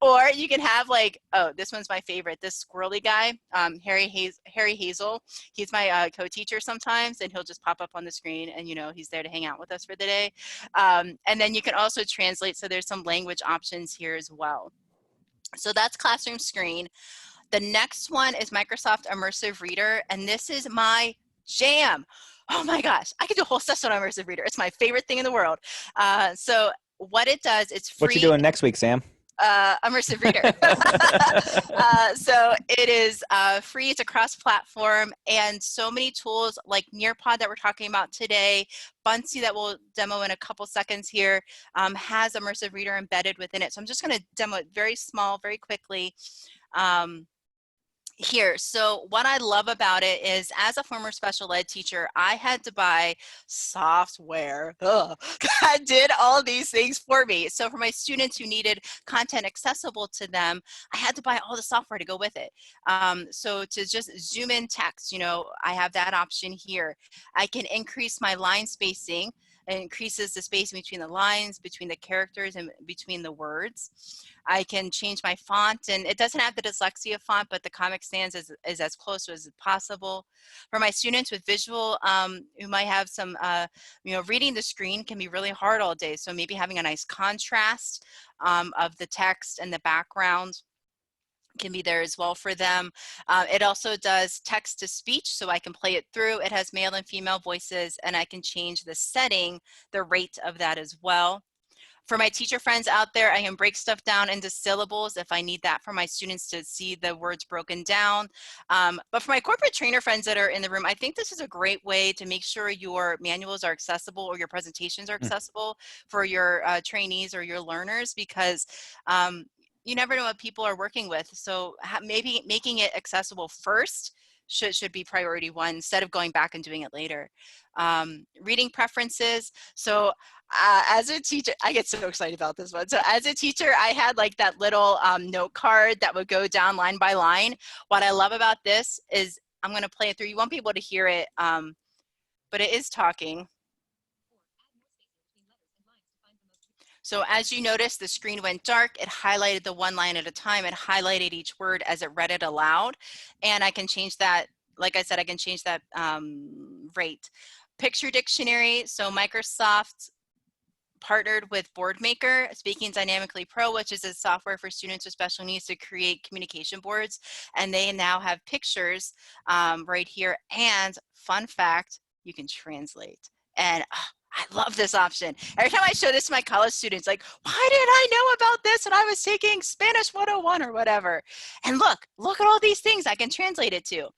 Speaker 3: Or you can have like, oh, this one's my favorite, this squirrely guy, Harry Hazel. He's my co-teacher sometimes, and he'll just pop up on the screen and, he's there to hang out with us for the day. And then you can also translate. So there's some language options here as well. So that's classroom screen. The next one is Microsoft Immersive Reader, and this is my jam. Oh my gosh, I could do a whole session on Immersive Reader. It's my favorite thing in the world. So what it does, it's free.
Speaker 2: What you doing next week, Sam?
Speaker 3: Immersive Reader. So it is free. It's a cross-platform, and so many tools like Nearpod that we're talking about today, Buncee that we'll demo in a couple seconds here, has Immersive Reader embedded within it. So I'm just going to demo it very small, very quickly. Here. So what I love about it is, as a former special ed teacher, I had to buy software that did all these things for me. So for my students who needed content accessible to them, I had to buy all the software to go with it. So to just zoom in text, I have that option here. I can increase my line spacing. It increases the space between the lines, between the characters, and between the words. I can change my font, and it doesn't have the dyslexia font, but the Comic Sans is as close as possible. For my students with visual, who might have some, reading the screen can be really hard all day. So maybe having a nice contrast of the text and the background can be there as well for them. It also does text to speech, so I can play it through. It has male and female voices, and I can change the setting, the rate of that as well. For my teacher friends out there, I can break stuff down into syllables if I need that for my students to see the words broken down. But for my corporate trainer friends that are in the room, I think this is a great way to make sure your manuals are accessible or your presentations are accessible for your trainees or your learners, because you never know what people are working with. So maybe making it accessible first should be priority one instead of going back and doing it later. Reading preferences. So as a teacher, I get so excited about this one. So as a teacher, I had like that little note card that would go down line by line. What I love about this is I'm going to play it through. You won't be able to hear it, but it is talking. So as you notice, the screen went dark. It highlighted the one line at a time. It highlighted each word as it read it aloud. And I can change that. Like I said, I can change that rate. Picture dictionary. So Microsoft partnered with BoardMaker, Speaking Dynamically Pro, which is a software for students with special needs to create communication boards. And they now have pictures right here. And fun fact, you can translate. And I love this option. Every time I show this to my college students, like, why did I know about this when I was taking Spanish 101 or whatever? And look at all these things I can translate it to.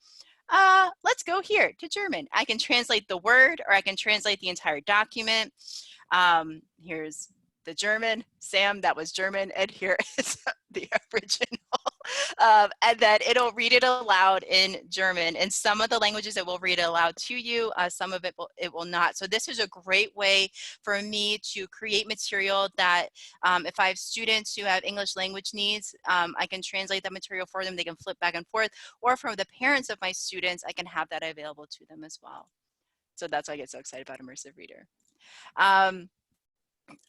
Speaker 3: Let's go here to German. I can translate the word, or I can translate the entire document. Here's the German. Sam, that was German. And here is the original. And then it'll read it aloud in German. And some of the languages it will read it aloud to you. Some of it will not. So this is a great way for me to create material that if I have students who have English language needs, I can translate that material for them. They can flip back and forth. Or for the parents of my students, I can have that available to them as well. So that's why I get so excited about Immersive Reader.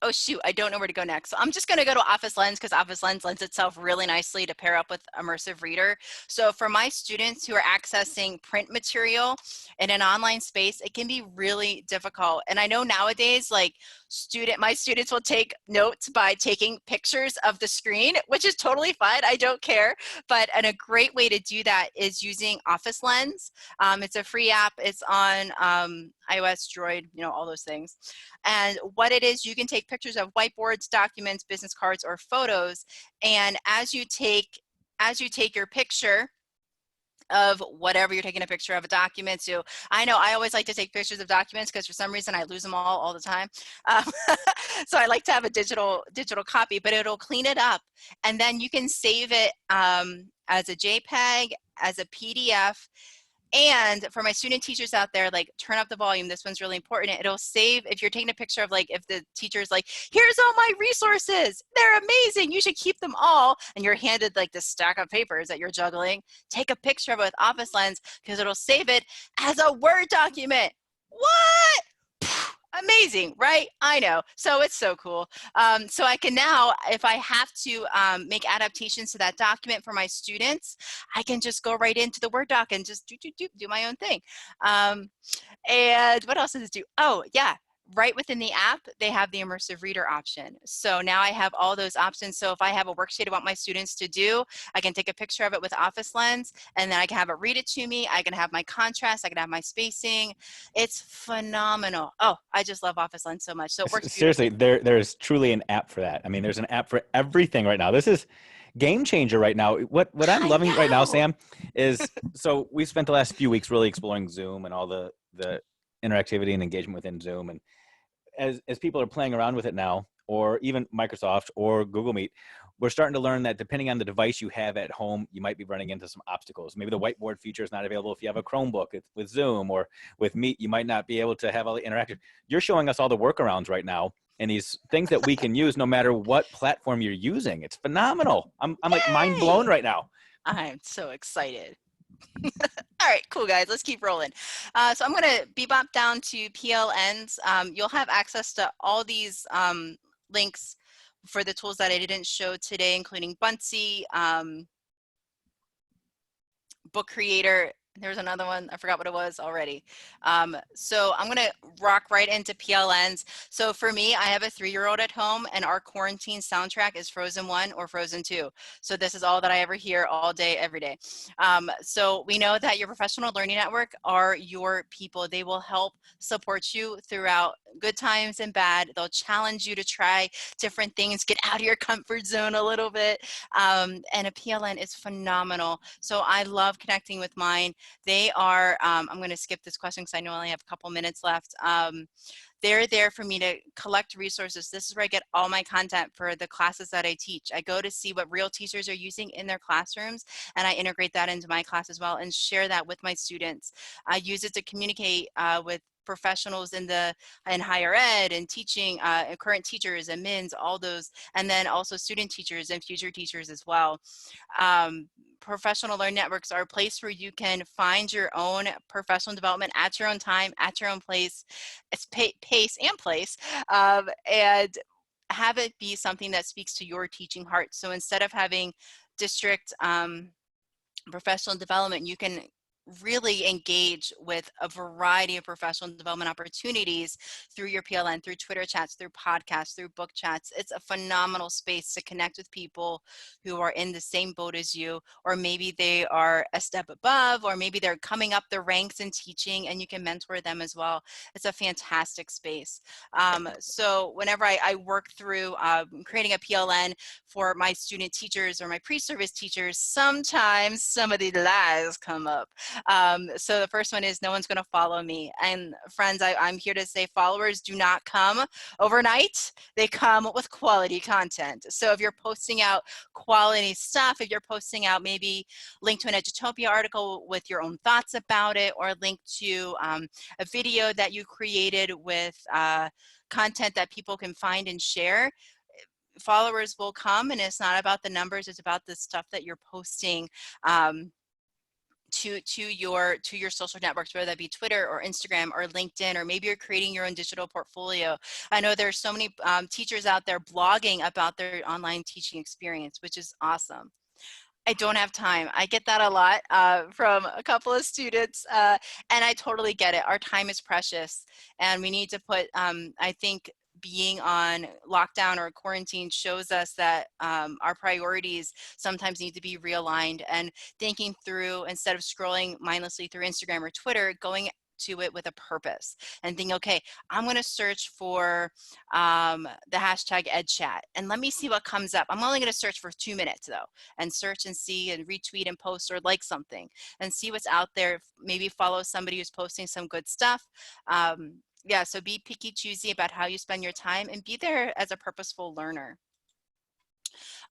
Speaker 3: Oh shoot, I don't know where to go next. So I'm just going to go to Office Lens, because Office Lens lends itself really nicely to pair up with Immersive Reader. So for my students who are accessing print material in an online space, it can be really difficult. And I know nowadays, like my students will take notes by taking pictures of the screen, which is totally fine. I don't care. But a great way to do that is using Office Lens. It's a free app. It's on iOS, Droid, all those things. And what it is, you can take pictures of whiteboards, documents, business cards, or photos. And as you take your picture of whatever you're taking a picture of, a document. So I know I always like to take pictures of documents because for some reason I lose them all the time. So I like to have a digital copy, but it'll clean it up. And then you can save it as a JPEG, as a PDF. And for my student teachers out there, like, turn up the volume. This one's really important. It'll save, if you're taking a picture of, like, if the teacher's like, here's all my resources, they're amazing, you should keep them all, and you're handed like this stack of papers that you're juggling, take a picture of it with Office Lens, because it'll save it as a Word document. What? Amazing, right? I know. So it's so cool. So I can now, if I have to make adaptations to that document for my students, I can just go right into the Word doc and just do my own thing. And what else does it do? Oh, yeah. Right within the app, they have the Immersive Reader option. So now I have all those options. So if I have a worksheet I want my students to do, I can take a picture of it with Office Lens, and then I can have it read it to me. I can have my contrast. I can have my spacing. It's phenomenal. Oh, I just love Office Lens so much. So it works
Speaker 2: Seriously, there's truly an app for that. I mean, there's an app for everything right now. This is game changer right now. What I'm loving right now, Sam, is so we spent the last few weeks really exploring Zoom and all the interactivity and engagement within Zoom. And as people are playing around with it now, or even Microsoft or Google Meet, we're starting to learn that depending on the device you have at home, you might be running into some obstacles. Maybe the whiteboard feature is not available if you have a Chromebook with Zoom, or with Meet, you might not be able to have all the interactive. You're showing us all the workarounds right now and these things that we can use no matter what platform you're using. It's phenomenal. I'm like mind blown right now.
Speaker 3: I'm so excited. All All right, cool guys, let's keep rolling. So I'm gonna bebop down to PLNs. You'll have access to all these links for the tools that I didn't show today, including Buncee, Book Creator. There's another one, I forgot what it was already. So I'm gonna rock right into PLNs. So for me, I have a 3-year-old at home, and our quarantine soundtrack is Frozen 1 or Frozen 2. So this is all that I ever hear all day, every day. So we know that your professional learning network are your people. They will help support you throughout good times and bad. They'll challenge you to try different things, get out of your comfort zone a little bit. And a PLN is phenomenal. So I love connecting with mine. They are, I'm going to skip this question because I know I only have a couple minutes left. They're there for me to collect resources. This is where I get all my content for the classes that I teach. I go to see what real teachers are using in their classrooms, and I integrate that into my class as well and share that with my students. I use it to communicate with professionals in higher ed and teaching, current teachers and MINs, all those, and then also student teachers and future teachers as well. Professional learning networks are a place where you can find your own professional development at your own time, at your own place, pace and place, and have it be something that speaks to your teaching heart. So instead of having district professional development, you can really engage with a variety of professional development opportunities through your PLN, through Twitter chats, through podcasts, through book chats. It's a phenomenal space to connect with people who are in the same boat as you, or maybe they are a step above, or maybe they're coming up the ranks in teaching and you can mentor them as well. It's a fantastic space. So whenever I work through creating a PLN for my student teachers or my pre-service teachers, sometimes some of the lies come up. So the first one is no one's going to follow me. And friends, I'm here to say followers do not come overnight. They come with quality content. So if you're posting out quality stuff, if you're posting out maybe link to an Edutopia article with your own thoughts about it, or link to a video that you created with content that people can find and share, followers will come. And it's not about the numbers, it's about the stuff that you're posting to your social networks, whether that be Twitter or Instagram or LinkedIn, or maybe you're creating your own digital portfolio. I know there's so many teachers out there blogging about their online teaching experience, which is awesome. I don't have time. I get that a lot from a couple of students, and I totally get it. Our time is precious, and we need to put, I think, being on lockdown or quarantine shows us that our priorities sometimes need to be realigned, and thinking through, instead of scrolling mindlessly through Instagram or Twitter, going to it with a purpose and think, okay, I'm going to search for the hashtag EdChat and let me see what comes up. I'm only going to search for 2 minutes though, and search and see and retweet and post or like something and see what's out there. Maybe follow somebody who's posting some good stuff. Yeah, so be picky, choosy about how you spend your time and be there as a purposeful learner.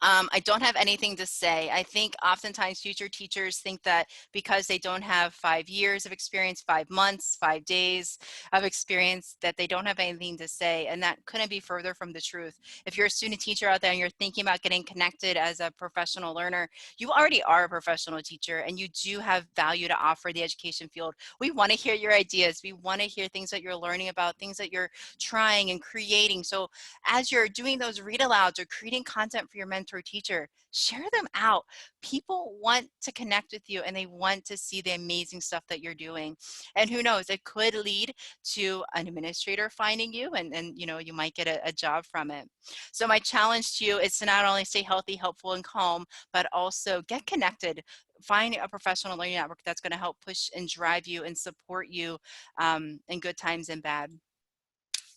Speaker 3: I don't have anything to say. I think oftentimes future teachers think that because they don't have 5 years of experience, 5 months, 5 days of experience, that they don't have anything to say. And that couldn't be further from the truth. If you're a student teacher out there and you're thinking about getting connected as a professional learner, you already are a professional teacher and you do have value to offer the education field. We want to hear your ideas. We want to hear things that you're learning about, things that you're trying and creating. So as you're doing those read alouds or creating content for your mentor teacher, share them out. People want to connect with you and they want to see the amazing stuff that you're doing. And who knows, it could lead to an administrator finding you and you know, you might get a job from it. So my challenge to you is to not only stay healthy, helpful, and calm, but also get connected. Find a professional learning network that's going to help push and drive you and support you in good times and bad.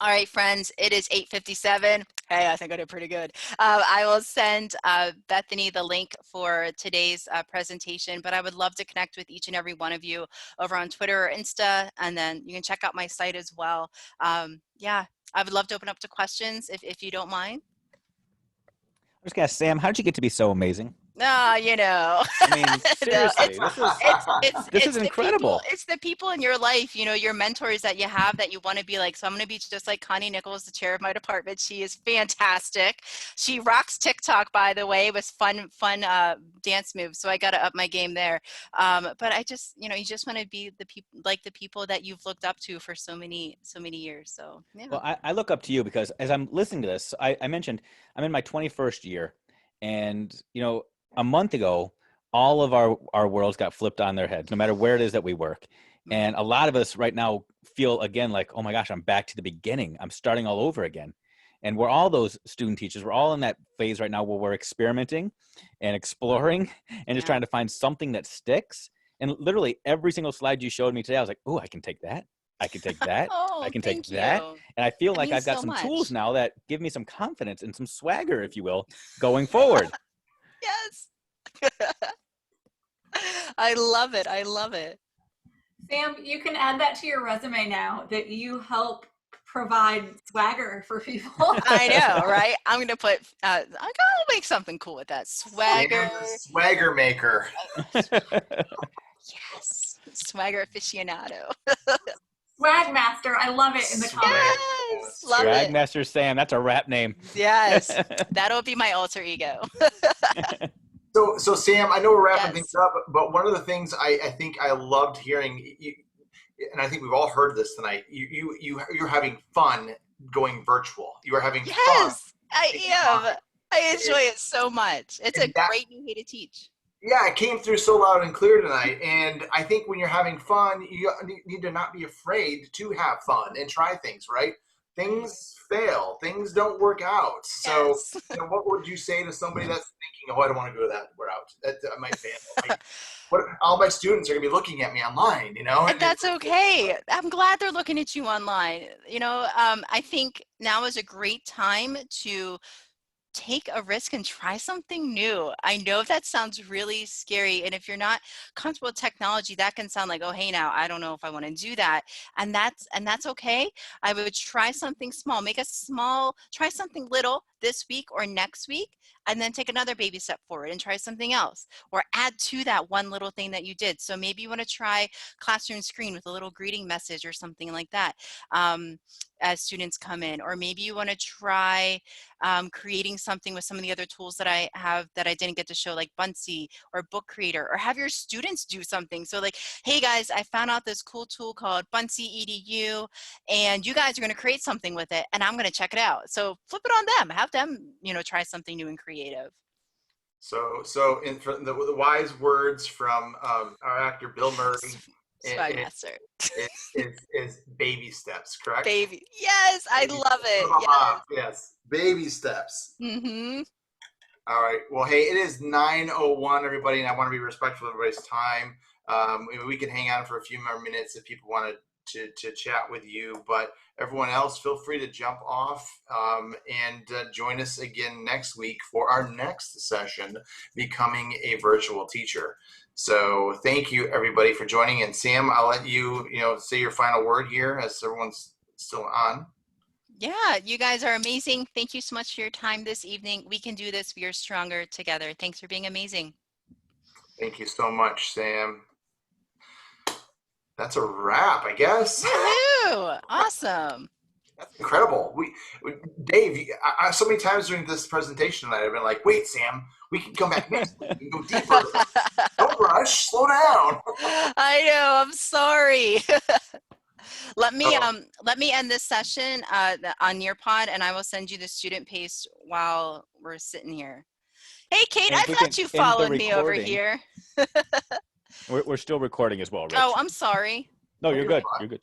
Speaker 3: All right, friends, it is 8:57. Hey, I think I did pretty good. I will send Bethany the link for today's presentation, but I would love to connect with each and every one of you over on Twitter or Insta, and then you can check out my site as well. Yeah, I would love to open up to questions if you don't mind.
Speaker 2: I was going to ask Sam, how did you get to be so amazing?
Speaker 3: You know.
Speaker 2: I mean,
Speaker 3: No,
Speaker 2: seriously, this is this is
Speaker 3: it's the people,
Speaker 2: incredible.
Speaker 3: it's the people in your life, you know, your mentors that you have that you want to be like. So I'm going to be just like Connie Nichols, the chair of my department. She is fantastic. She rocks TikTok, by the way. It was fun dance moves. So I got to up my game there. But I just, you know, you just want to be the people, like the people that you've looked up to for so many years. So yeah.
Speaker 2: Well, I look up to you because as I'm listening to this, I mentioned I'm in my 21st year, and you know, a month ago, all of our worlds got flipped on their heads, no matter where it is that we work. And a lot of us right now feel again like, oh my gosh, I'm back to the beginning. I'm starting all over again. And we're all those student teachers. We're all in that phase right now where we're experimenting and exploring and just
Speaker 3: Yeah.
Speaker 2: trying to find something that sticks. And literally every single slide you showed me today, I was like, oh, I can take that. I can take that. I
Speaker 3: Oh,
Speaker 2: can take
Speaker 3: thank
Speaker 2: that.
Speaker 3: you.
Speaker 2: And I feel
Speaker 3: That
Speaker 2: like
Speaker 3: means
Speaker 2: I've got
Speaker 3: so
Speaker 2: some
Speaker 3: much.
Speaker 2: tools now that give me some confidence and some swagger, if you will, going forward.
Speaker 3: Yes. I love it. I love it.
Speaker 4: Sam, you can add that to your resume now that you help provide swagger for people.
Speaker 3: I know, right? I'm going to put, I'll make something cool with that. Swagger.
Speaker 1: Sam the swagger maker.
Speaker 3: Yes. Swagger aficionado.
Speaker 4: Swag Master, I love it in the
Speaker 1: Swag.
Speaker 4: comments.
Speaker 3: Yes. Love it.
Speaker 2: Swagmaster Sam, that's a rap name.
Speaker 3: Yes. That'll be my alter ego.
Speaker 1: So Sam, I know we're wrapping
Speaker 3: Yes.
Speaker 1: things up, but one of the things I think I loved hearing, and I think we've all heard this tonight. You're having fun going virtual. You are having fun.
Speaker 3: Yes, I am. I enjoy it so much. It's a
Speaker 1: And that-
Speaker 3: great new way to teach.
Speaker 1: Yeah, it came through so loud and clear tonight. And I think when you're having fun, you need to not be afraid to have fun and try things, right? Things fail. Things don't work out. So,
Speaker 3: Yes.
Speaker 1: you know, what would you say to somebody that's thinking, oh, I don't want to go that route. That might fail. What, all my students are going to be looking at me online, you know?
Speaker 3: And that's okay. I'm glad they're looking at you online. You know, I think now is a great time to take a risk and try something new. I know that sounds really scary. And if you're not comfortable with technology, that can sound like, oh, hey, now I don't know if I want to do that. And that's okay. I would try something small, try something little this week or next week, and then take another baby step forward and try something else, or add to that one little thing that you did. So maybe you want to try classroom screen with a little greeting message or something like that as students come in, or maybe you want to try creating something with some of the other tools that I have that I didn't get to show, like Buncee or Book Creator, or have your students do something. So like, hey guys, I found out this cool tool called Buncee EDU, and you guys are going to create something with it, and I'm going to check it out. So flip it on them, have them, you know, try something new and creative.
Speaker 1: So in the wise words from our actor Bill Murray,
Speaker 3: Swag Master.
Speaker 1: is baby steps, correct?
Speaker 3: Baby. Yes, I love it.
Speaker 1: Yes, baby steps.
Speaker 3: Mm-hmm.
Speaker 1: All right. Well, hey, it is 9:01, everybody, and I want to be respectful of everybody's time. We can hang on for a few more minutes if people wanted to chat with you, but everyone else, feel free to jump off and join us again next week for our next session, Becoming a Virtual Teacher. So thank you, everybody, for joining. And Sam, I'll let you, say your final word here as everyone's still on.
Speaker 3: Yeah, you guys are amazing. Thank you so much for your time this evening. We can do this. We are stronger together. Thanks for being amazing.
Speaker 1: Thank you so much, Sam. That's a wrap, I guess.
Speaker 3: Woohoo! Awesome.
Speaker 1: That's incredible. Dave, I so many times during this presentation tonight, I've been like, wait, Sam, we can come back next week. We can go deeper. Don't rush. Slow down.
Speaker 3: I know. I'm sorry. Let me end this session on Nearpod, and I will send you the student paste while we're sitting here. Hey, Kate, I thought you followed me over here.
Speaker 2: We're still recording as well, Rich.
Speaker 3: Oh, I'm sorry.
Speaker 2: No, you're good. You're good.